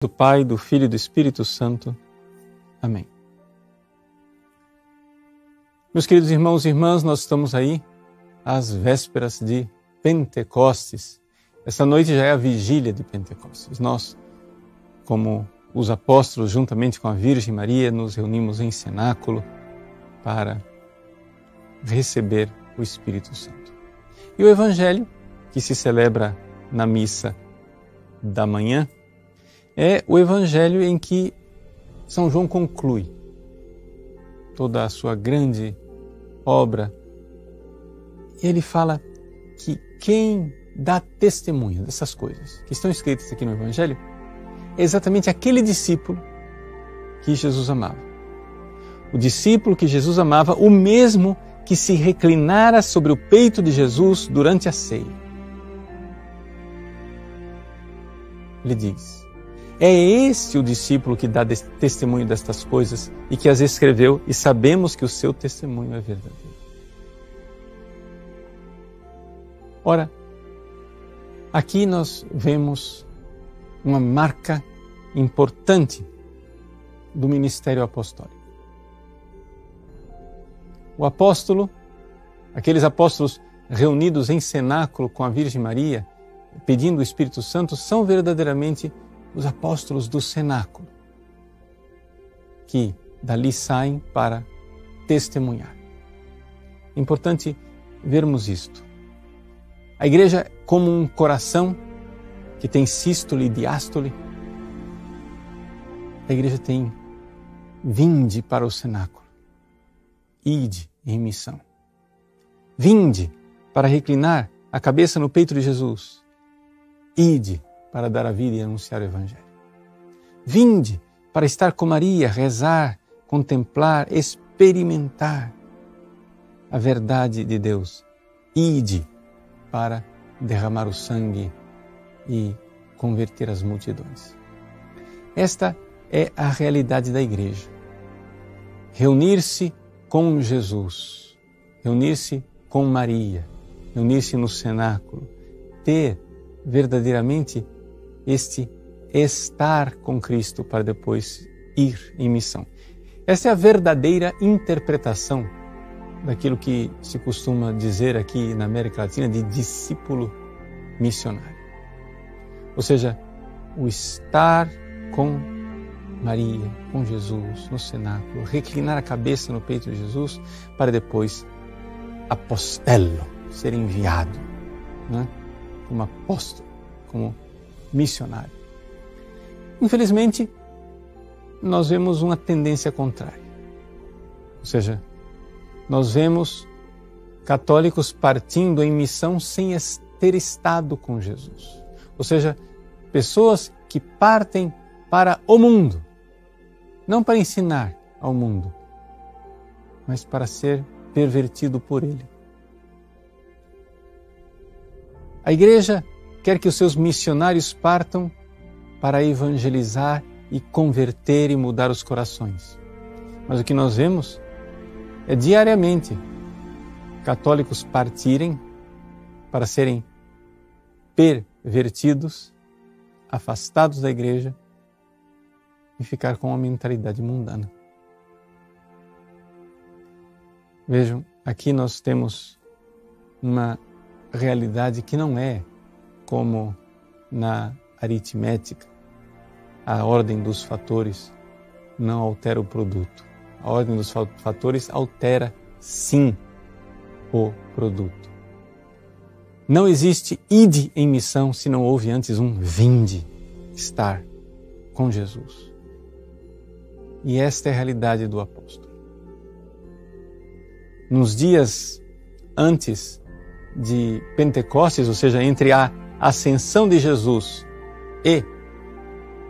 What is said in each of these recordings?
Do Pai, do Filho e do Espírito Santo. Amém. Meus queridos irmãos e irmãs, nós estamos aí às vésperas de Pentecostes. Essa noite já é a vigília de Pentecostes. Nós, como os apóstolos, juntamente com a Virgem Maria, nos reunimos em cenáculo para receber o Espírito Santo. E o Evangelho, que se celebra na missa da manhã, é o Evangelho em que São João conclui toda a sua grande obra. E ele fala que quem dá testemunho dessas coisas que estão escritas aqui no Evangelho é exatamente aquele discípulo que Jesus amava. O discípulo que Jesus amava, o mesmo que se reclinara sobre o peito de Jesus durante a ceia. Ele diz: é este o discípulo que dá testemunho destas coisas e que as escreveu, e sabemos que o seu testemunho é verdadeiro. Ora, aqui nós vemos uma marca importante do ministério apostólico. O apóstolo, aqueles apóstolos reunidos em cenáculo com a Virgem Maria, pedindo o Espírito Santo, são verdadeiramente os apóstolos do cenáculo, que dali saem para testemunhar. É importante vermos isto. A igreja, como um coração que tem sístole e diástole, a igreja tem: vinde para o cenáculo, ide em missão. Vinde para reclinar a cabeça no peito de Jesus, ide para dar a vida e anunciar o Evangelho. Vinde para estar com Maria, rezar, contemplar, experimentar a verdade de Deus. Ide para derramar o sangue e converter as multidões. Esta é a realidade da igreja. Reunir-se com Jesus, reunir-se com Maria, reunir-se no cenáculo, ter verdadeiramente este estar com Cristo para depois ir em missão. Esta é a verdadeira interpretação daquilo que se costuma dizer aqui na América Latina de discípulo missionário. Ou seja, o estar com Maria, com Jesus no cenáculo, reclinar a cabeça no peito de Jesus para depois apostelo, ser enviado, né? Como apóstolo, como missionário. Infelizmente, nós vemos uma tendência contrária. Ou seja, nós vemos católicos partindo em missão sem ter estado com Jesus. Ou seja, pessoas que partem para o mundo, não para ensinar ao mundo, mas para ser pervertido por ele. A igreja quer que os seus missionários partam para evangelizar e converter e mudar os corações. Mas o que nós vemos é diariamente católicos partirem para serem pervertidos, afastados da igreja e ficar com uma mentalidade mundana. Vejam, aqui nós temos uma realidade que não é como na aritmética. A ordem dos fatores não altera o produto. A ordem dos fatores altera, sim, o produto. Não existe ide em missão se não houve antes um vinde, estar com Jesus. E esta é a realidade do apóstolo. Nos dias antes de Pentecostes, ou seja, entre a ascensão de Jesus e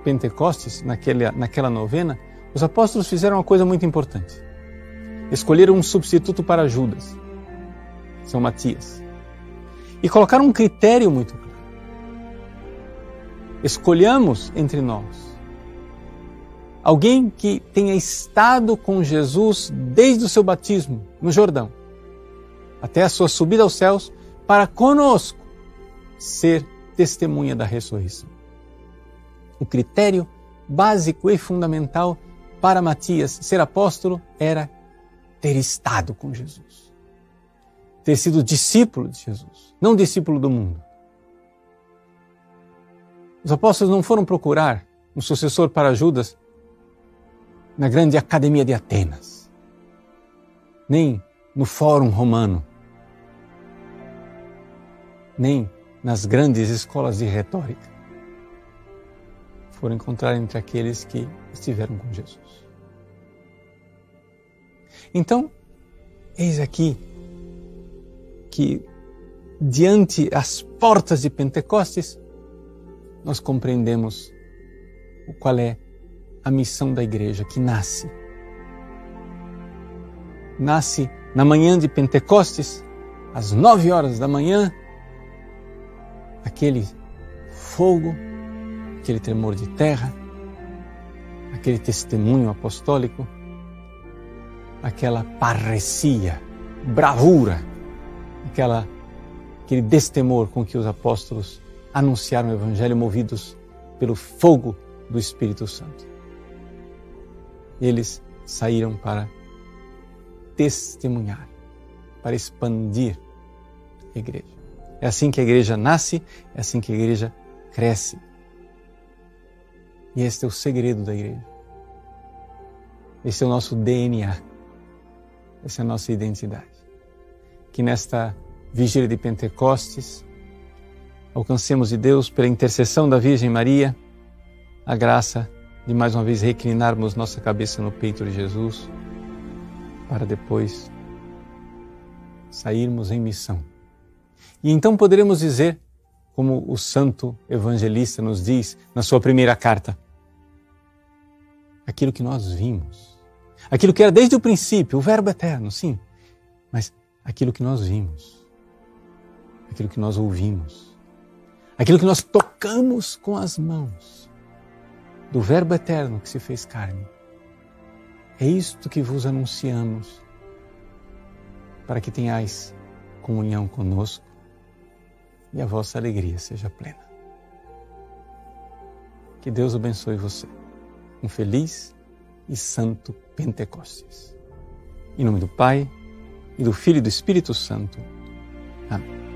Pentecostes, naquela novena, os apóstolos fizeram uma coisa muito importante. Escolheram um substituto para Judas, São Matias, e colocaram um critério muito claro. Escolhamos entre nós alguém que tenha estado com Jesus desde o seu batismo no Jordão até a sua subida aos céus, para conosco ser testemunha da ressurreição. O critério básico e fundamental para Matias ser apóstolo era ter estado com Jesus. Ter sido discípulo de Jesus, não discípulo do mundo. Os apóstolos não foram procurar um sucessor para Judas na grande academia de Atenas, nem no Fórum Romano, nem nas grandes escolas de retórica. Foram encontrar entre aqueles que estiveram com Jesus. Então, eis aqui que, diante as portas de Pentecostes, nós compreendemos qual é a missão da igreja que nasce. Nasce na manhã de Pentecostes, às 9 horas da manhã, aquele fogo, aquele tremor de terra, aquele testemunho apostólico, aquela parresia, bravura, aquele destemor com que os apóstolos anunciaram o Evangelho movidos pelo fogo do Espírito Santo. Eles saíram para testemunhar, para expandir a igreja. É assim que a igreja nasce, é assim que a igreja cresce. E este é o segredo da igreja. Esse é o nosso DNA. Essa é a nossa identidade. Que nesta vigília de Pentecostes, alcancemos de Deus, pela intercessão da Virgem Maria, a graça de mais uma vez reclinarmos nossa cabeça no peito de Jesus, para depois sairmos em missão. E então poderemos dizer, como o santo evangelista nos diz na sua primeira carta, aquilo que nós vimos, aquilo que era desde o princípio, o Verbo eterno, sim, mas aquilo que nós vimos, aquilo que nós ouvimos, aquilo que nós tocamos com as mãos, do Verbo eterno que se fez carne. É isto que vos anunciamos, para que tenhais comunhão conosco e a vossa alegria seja plena. Que Deus abençoe você. Um feliz e santo Pentecostes. Em nome do Pai, e do Filho e do Espírito Santo. Amém.